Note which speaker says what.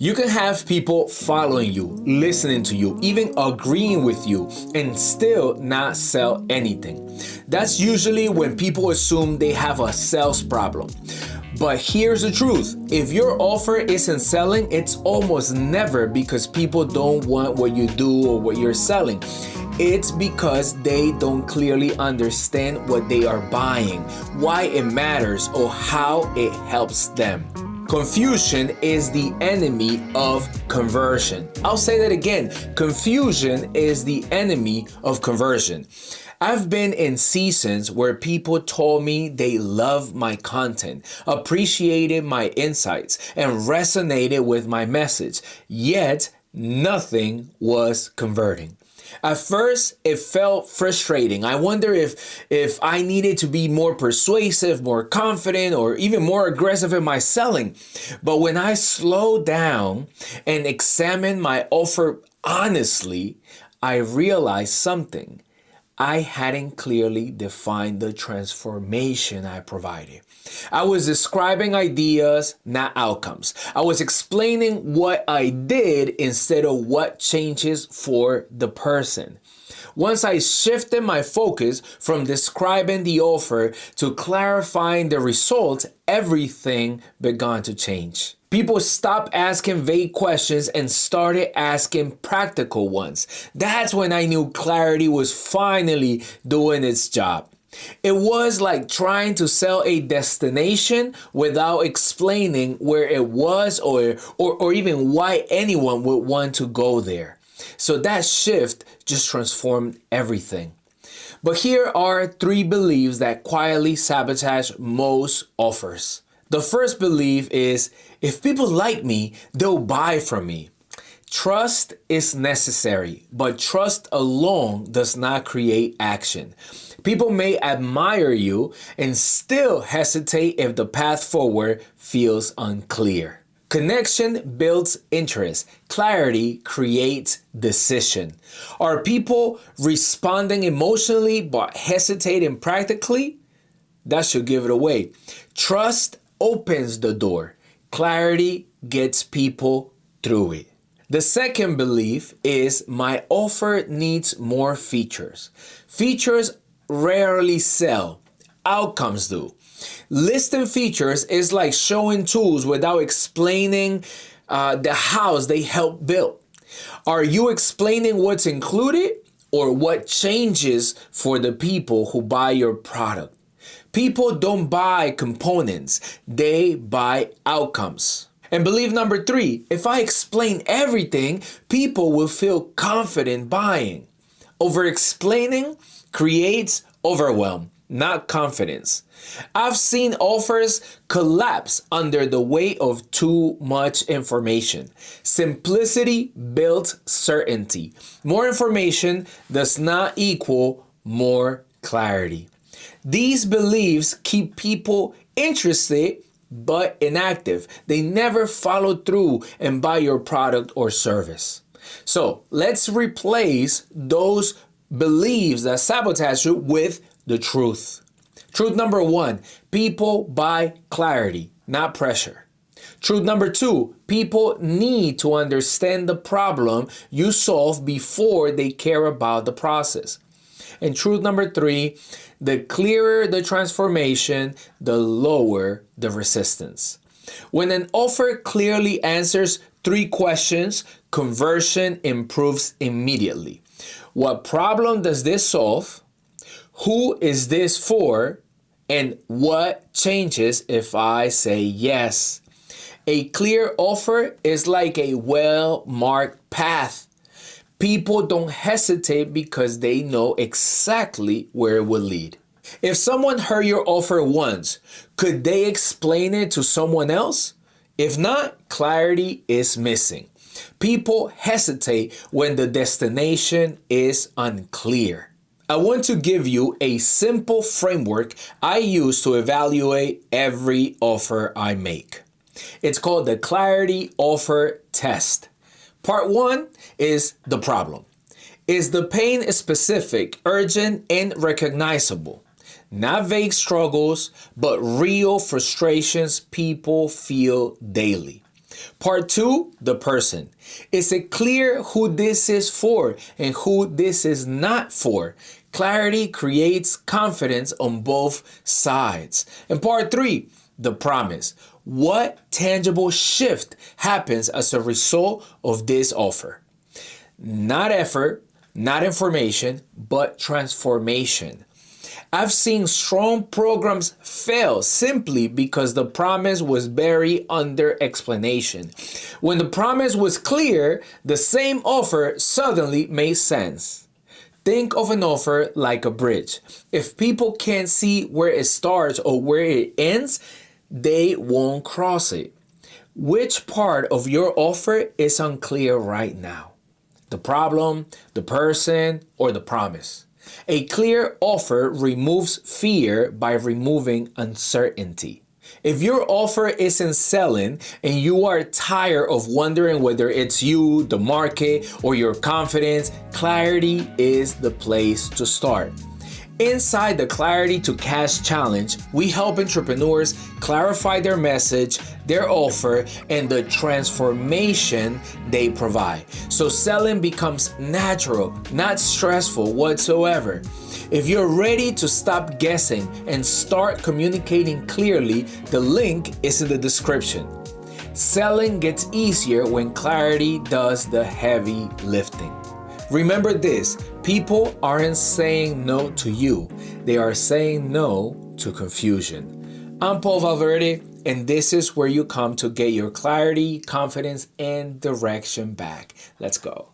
Speaker 1: You can have people following you, listening to you, even agreeing with you, and still not sell anything. That's usually when people assume they have a sales problem. But here's the truth. If your offer isn't selling, it's almost never because people don't want what you do or what you're selling. It's because they don't clearly understand what they are buying, why it matters, or how it helps them. Confusion is the enemy of conversion. I'll say that again. Confusion is the enemy of conversion. I've been in seasons where people told me they loved my content, appreciated my insights, and resonated with my message, yet nothing was converting. At first, it felt frustrating. I wonder if I needed to be more persuasive, more confident, or even more aggressive in my selling. But when I slowed down and examined my offer honestly, I realized something. I hadn't clearly defined the transformation I provided. I was describing ideas, not outcomes. I was explaining what I did instead of what changes for the person. Once I shifted my focus from describing the offer to clarifying the results, everything began to change. People stopped asking vague questions and started asking practical ones. That's when I knew clarity was finally doing its job. It was like trying to sell a destination without explaining where it was or even why anyone would want to go there. So that shift just transformed everything. But here are 3 beliefs that quietly sabotage most offers. The first belief is, if people like me, they'll buy from me. Trust is necessary, but trust alone does not create action. People may admire you and still hesitate if the path forward feels unclear. Connection builds interest. Clarity creates decision. Are people responding emotionally but hesitating practically? That should give it away. Trust opens the door. Clarity gets people through it. The second belief is my offer needs more features. Features rarely sell. Outcomes do. Listing features is like showing tools without explaining the house they help build. Are you explaining what's included or what changes for the people who buy your product? People don't buy components, they buy outcomes. And belief number 3, if I explain everything, people will feel confident buying. Over-explaining creates overwhelm, not confidence. I've seen offers collapse under the weight of too much information. Simplicity builds certainty. More information does not equal more clarity. These beliefs keep people interested but inactive. They never follow through and buy your product or service. So let's replace those beliefs that sabotage you with the truth. Truth number 1, people buy clarity, not pressure. Truth number 2, people need to understand the problem you solve before they care about the process. And truth number 3, the clearer the transformation, the lower the resistance. When an offer clearly answers 3 questions, conversion improves immediately. What problem does this solve? Who is this for? And what changes if I say yes? A clear offer is like a well-marked path. People don't hesitate because they know exactly where it will lead. If someone heard your offer once, could they explain it to someone else? If not, clarity is missing. People hesitate when the destination is unclear. I want to give you a simple framework I use to evaluate every offer I make. It's called the Clarity Offer Test. Part 1 is the problem. Is the pain specific, urgent, and recognizable? Not vague struggles, but real frustrations people feel daily. Part 2, the person. Is it clear who this is for and who this is not for? Clarity creates confidence on both sides. And part 3, the promise. What tangible shift happens as a result of this offer? Not effort, not information, but transformation. I've seen strong programs fail simply because the promise was buried under explanation. When the promise was clear, the same offer suddenly made sense. Think of an offer like a bridge. If people can't see where it starts or where it ends, they won't cross it. Which part of your offer is unclear right now? The problem, the person, or the promise? A clear offer removes fear by removing uncertainty. If your offer isn't selling and you are tired of wondering whether it's you, the market, or your confidence, clarity is the place to start. Inside the Clarity to Cash Challenge, we help entrepreneurs clarify their message, their offer, and the transformation they provide. So selling becomes natural, not stressful whatsoever. If you're ready to stop guessing and start communicating clearly, the link is in the description. Selling gets easier when clarity does the heavy lifting. Remember this, people aren't saying no to you, they are saying no to confusion. I'm Paul Valverde, and this is where you come to get your clarity, confidence, and direction back. Let's go.